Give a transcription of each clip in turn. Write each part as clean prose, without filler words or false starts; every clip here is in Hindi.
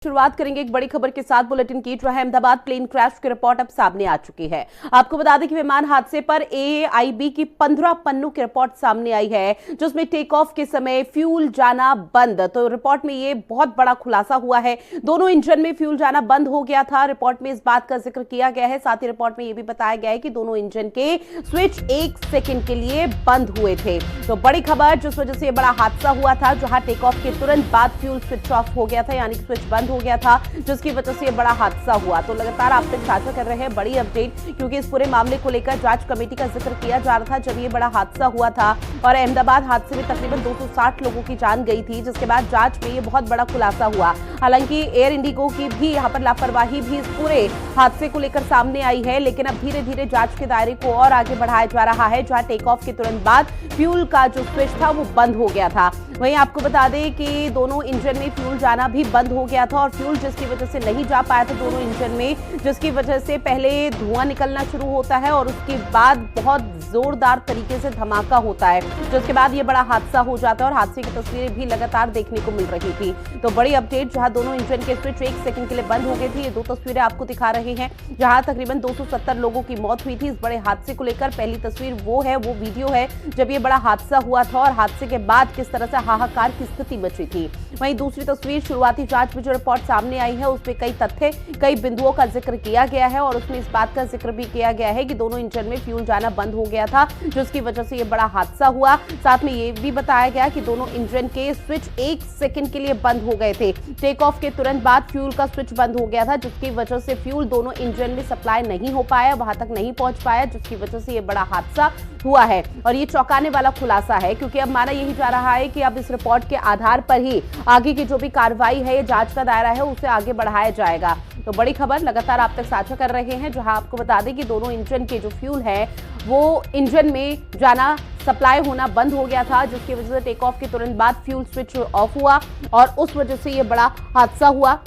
शुरुआत करेंगे एक बड़ी खबर के साथ बुलेटिन की, जो है अहमदाबाद प्लेन क्रैश की रिपोर्ट अब सामने आ चुकी है। आपको बता दें कि विमान हादसे पर AAIB की 15 पन्नों की रिपोर्ट सामने आई है, जिसमें टेक ऑफ के समय फ्यूल जाना बंद। तो रिपोर्ट में ये बहुत बड़ा खुलासा हुआ है, दोनों इंजन में फ्यूल जाना बंद हो गया था। रिपोर्ट में इस बात का जिक्र किया गया है, साथ ही रिपोर्ट में यह भी बताया गया है कि दोनों इंजन के स्विच 1 सेकेंड के लिए बंद हुए थे। तो बड़ी खबर, जिस वजह से यह बड़ा हादसा हुआ था, जहां टेक ऑफ के तुरंत बाद फ्यूल स्विच ऑफ हो गया था, यानी कि स्विच बंद हो गया था, जिसकी वजह से यह बड़ा हादसा हुआ। तो लगातार आप तक साझा कर रहे हैं बड़ी अपडेट, क्योंकि इस पूरे मामले को लेकर जांच कमेटी का जिक्र किया जा रहा था जब ये बड़ा हादसा हुआ था। और अहमदाबाद हादसे में तकरीबन 260 लोगों की जान गई थी, जिसके बाद जांच में ये बहुत बड़ा खुलासा हुआ। हालांकि एयर इंडिगो की भी यहां पर लापरवाही भी इस पूरे हादसे को लेकर सामने आई है, लेकिन अब धीरे धीरे जांच के दायरे को और आगे बढ़ाया जा रहा है। जहां टेक ऑफ के तुरंत बाद फ्यूल का जो स्विच था वो बंद हो गया था। वहीं आपको बता दें कि दोनों इंजन में फ्यूल जाना भी बंद हो गया था, और फ्यूल जिसकी वजह से नहीं जा पाया था दोनों इंजन में, जिसकी वजह से पहले धुआं निकलना शुरू होता है और उसके बाद बहुत जोरदार तरीके से धमाका होता है, जिसके बाद ये बड़ा हादसा हो जाता है। और हादसे की तस्वीरें भी लगातार देखने को मिल रही थी। तो बड़ी अपडेट, जहां दोनों इंजन के स्विच 1 सेकंड के लिए बंद हो गए थे। ये दो तस्वीरें आपको दिखा रहे हैं, जहां तकरीबन 270 लोगों की मौत हुई थी इस बड़े हादसे को लेकर। पहली तस्वीर वो वीडियो है जब ये बड़ा हादसा हुआ था और हादसे के बाद किस तरह से हाहाकार की स्थिति मची थी। वहीं दूसरी तस्वीर, शुरुआती जांच में जो रिपोर्ट सामने आई है उसमें कई तथ्य, कई बिंदुओं का जिक्र किया गया है, और उसमें इस बात का जिक्र भी किया गया है कि दोनों इंजन में फ्यूल जाना बंद हो गया था, जिसकी वजह से ये बड़ा हादसा हुआ। साथ में ये भी बताया गया कि दोनों इंजन के स्विच 1 सेकंड के लिए बंद हो गए थे। टेक ऑफ के तुरंत बाद फ्यूल का स्विच बंद हो गया था, जिसकी वजह से फ्यूल दोनों इंजन में सप्लाई नहीं हो पाया, वहां तक नहीं पहुंच पाया, जिसकी वजह से ये बड़ा हादसा हुआ है। और ये चौंकाने वाला खुलासा है, क्योंकि अब माना यही जा रहा है कि अब इस रिपोर्ट के आधार पर ही आगे की जो भी कार्रवाई है, जांच का दायरा है, उसे आगे बढ़ाया जाएगा। तो बड़ी खबर लगातार आप तक साझा कर रहे हैं, जहां आपको बता दें कि दोनों इंजन के जो फ्यूल है वो इंजन में जाना, सप्लाई होना बंद हो गया था, जिसकी वजह से टेक ऑफ के तुरंत बाद फ्यूल स्विच ऑफ हुआ और उस वजह से यह बड़ा हादसा हुआ,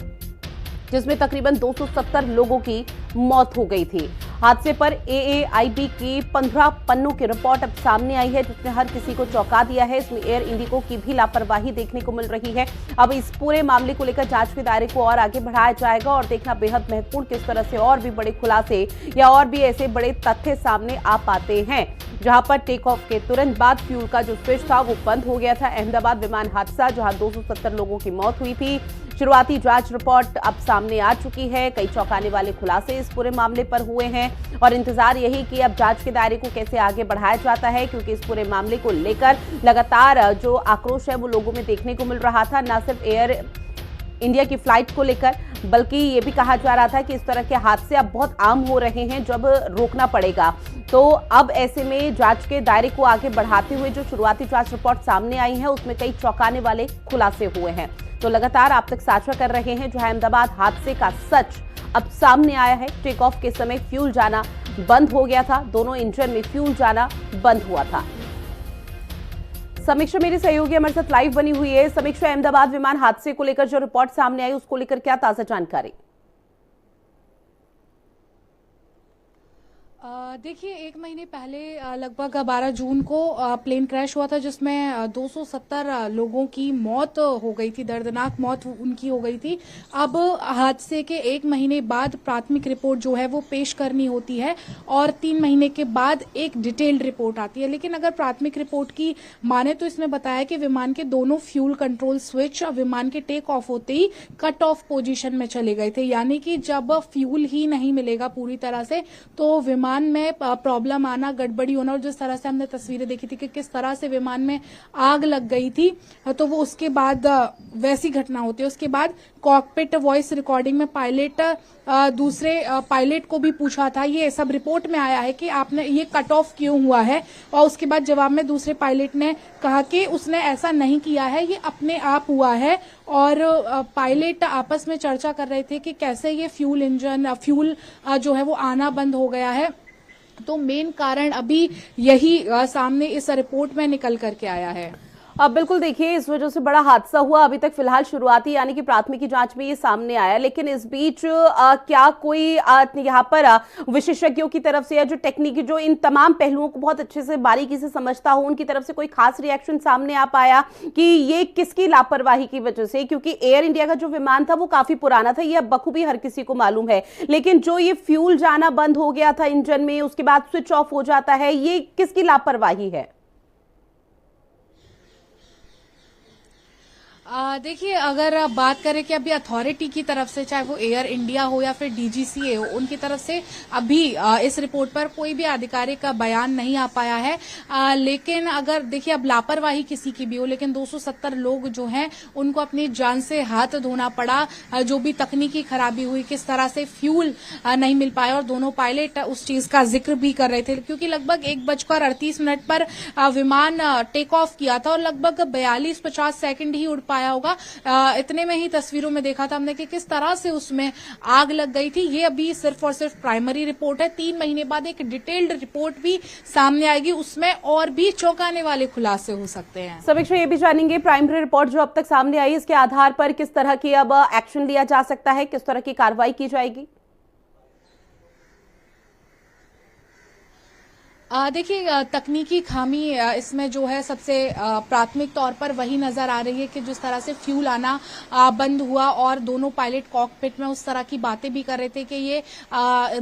जिसमें तकरीबन 270 लोगों की मौत हो गई थी। हादसे पर AAIB की 15 पन्नों की रिपोर्ट अब सामने आई है, जिसने हर किसी को चौंका दिया है। इसमें एयर इंडिगो की भी लापरवाही देखने को मिल रही है। अब इस पूरे मामले को लेकर जांच के दायरे को और आगे बढ़ाया जाएगा, और देखना बेहद महत्वपूर्ण किस तरह से और भी बड़े खुलासे या और भी ऐसे बड़े तथ्य सामने आ पाते हैं। जहां पर टेक ऑफ के तुरंत बाद फ्यूल का जो स्विच था वो बंद हो गया था। अहमदाबाद विमान हादसा, जहां 270 लोगों की मौत हुई थी। शुरुआती जांच रिपोर्ट अब सामने आ चुकी है, कई चौंकाने वाले खुलासे इस पूरे मामले पर हुए हैं, और इंतजार यही कि अब जांच के दायरे को कैसे आगे बढ़ाया जाता है, क्योंकि इस पूरे मामले को लेकर लगातार जो आक्रोश है वो लोगों में देखने को मिल रहा था, न सिर्फ एयर इंडिया की फ्लाइट को लेकर, बल्कि ये भी कहा जा रहा था कि इस तरह के हादसे अब बहुत आम हो रहे हैं, जब रोकना पड़ेगा। तो अब ऐसे में जांच के दायरे को आगे बढ़ाते हुए जो शुरुआती जांच रिपोर्ट सामने आई है उसमें कई चौंकाने वाले खुलासे हुए हैं। तो लगातार आप तक साझा कर रहे हैं, जहां अहमदाबाद हादसे का सच अब सामने आया है। टेक ऑफ के समय फ्यूल जाना बंद हो गया था, दोनों इंजन में फ्यूल जाना बंद हुआ था। समीक्षा मेरी सहयोगी हमारे साथ लाइव बनी हुई है। समीक्षा, अहमदाबाद विमान हादसे को लेकर जो रिपोर्ट सामने आई उसको लेकर क्या ताजा जानकारी? देखिए, 1 महीने पहले लगभग 12 जून को प्लेन क्रैश हुआ था, जिसमें 270 लोगों की मौत हो गई थी, दर्दनाक मौत उनकी हो गई थी। अब हादसे के 1 महीने बाद प्राथमिक रिपोर्ट जो है वो पेश करनी होती है, और 3 महीने के बाद एक डिटेल्ड रिपोर्ट आती है। लेकिन अगर प्राथमिक रिपोर्ट की माने तो इसमें बताया कि विमान के दोनों फ्यूल कंट्रोल स्विच विमान के टेक ऑफ होते ही कट ऑफ पोजीशन में चले गए थे, यानी कि जब फ्यूल ही नहीं मिलेगा पूरी तरह से तो विमान में प्रॉब्लम आना, गड़बड़ी होना, और जिस तरह से हमने तस्वीरें देखी थी कि किस तरह से विमान में आग लग गई थी, तो वो उसके बाद वैसी घटना होती है। उसके बाद कॉकपिट वॉइस रिकॉर्डिंग में पायलट दूसरे पायलट को भी पूछा था, ये सब रिपोर्ट में आया है कि आपने ये कट ऑफ क्यों हुआ है, और उसके बाद जवाब में दूसरे पायलट ने कहा कि उसने ऐसा नहीं किया है, ये अपने आप हुआ है। और पायलट आपस में चर्चा कर रहे थे कि कैसे ये फ्यूल जो है वो आना बंद हो गया है। तो मेन कारण अभी यही सामने इस रिपोर्ट में निकल करके आया है। अब बिल्कुल देखिए, इस वजह से बड़ा हादसा हुआ। अभी तक फिलहाल शुरुआती यानी कि प्राथमिकी जांच में ये सामने आया, लेकिन इस बीच क्या कोई यहाँ पर विशेषज्ञों की तरफ से या जो टेक्निक जो इन तमाम पहलुओं को बहुत अच्छे से बारीकी से समझता हो, उनकी तरफ से कोई खास रिएक्शन सामने आ पाया कि ये किसकी लापरवाही की वजह से? क्योंकि एयर इंडिया का जो विमान था वो काफी पुराना था, ये अब बखूबी हर किसी को मालूम है, लेकिन जो ये फ्यूल जाना बंद हो गया था इंजन में, उसके बाद स्विच ऑफ हो जाता है, ये किसकी लापरवाही है? देखिए, अगर आप बात करें कि अभी अथॉरिटी की तरफ से, चाहे वो एयर इंडिया हो या फिर डीजीसीए हो, उनकी तरफ से अभी इस रिपोर्ट पर कोई भी आधिकारिक बयान नहीं आ पाया है। लेकिन अगर देखिए, अब लापरवाही किसी की भी हो, लेकिन 270 लोग जो हैं उनको अपनी जान से हाथ धोना पड़ा। जो भी तकनीकी खराबी हुई, किस तरह से फ्यूल नहीं मिल पाया, और दोनों पायलट उस चीज का जिक्र भी कर रहे थे, क्योंकि लगभग 1:38 पर विमान टेक ऑफ किया था और लगभग 42-50 सेकंड ही उड़ पाया होगा। इतने में ही तस्वीरों में देखा था हमने कि किस तरह से उसमें आग लग गई थी। ये अभी सिर्फ और सिर्फ प्राइमरी रिपोर्ट है। 3 महीने बाद एक डिटेल्ड रिपोर्ट भी सामने आएगी, उसमें और भी चौंकाने वाले खुलासे हो सकते हैं। समीक्षा, ये भी जानेंगे प्राइमरी रिपोर्ट जो अब तक सामने आई, इसके आधार पर किस तरह की अब एक्शन लिया जा सकता है, किस तरह की कार्रवाई की जाएगी? देखिए, तकनीकी खामी इसमें जो है सबसे प्राथमिक तौर पर वही नजर आ रही है कि जिस तरह से फ्यूल आना बंद हुआ और दोनों पायलट कॉकपिट में उस तरह की बातें भी कर रहे थे कि ये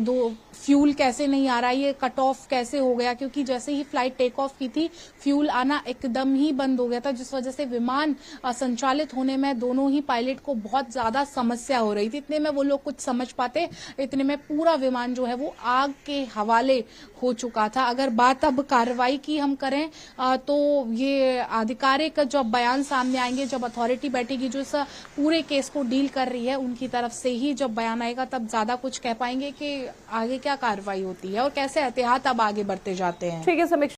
दो फ्यूल कैसे नहीं आ रहा है, ये कट ऑफ कैसे हो गया, क्योंकि जैसे ही फ्लाइट टेक ऑफ की थी फ्यूल आना एकदम ही बंद हो गया था, जिस वजह से विमान संचालित होने में दोनों ही पायलट को बहुत ज्यादा समस्या हो रही थी। इतने में वो लोग कुछ समझ पाते, इतने में पूरा विमान जो है वो आग के हवाले हो चुका था। अगर बात अब कार्रवाई की हम करें तो ये आधिकारिक जब बयान सामने आएंगे, जब अथॉरिटी बैठेगी जो इस पूरे केस को डील कर रही है, उनकी तरफ से ही जब बयान आएगा तब ज्यादा कुछ कह पाएंगे कि आगे क्या कार्रवाई होती है और कैसे एहतियात अब आगे बढ़ते जाते हैं। ठीक है समीक्षा।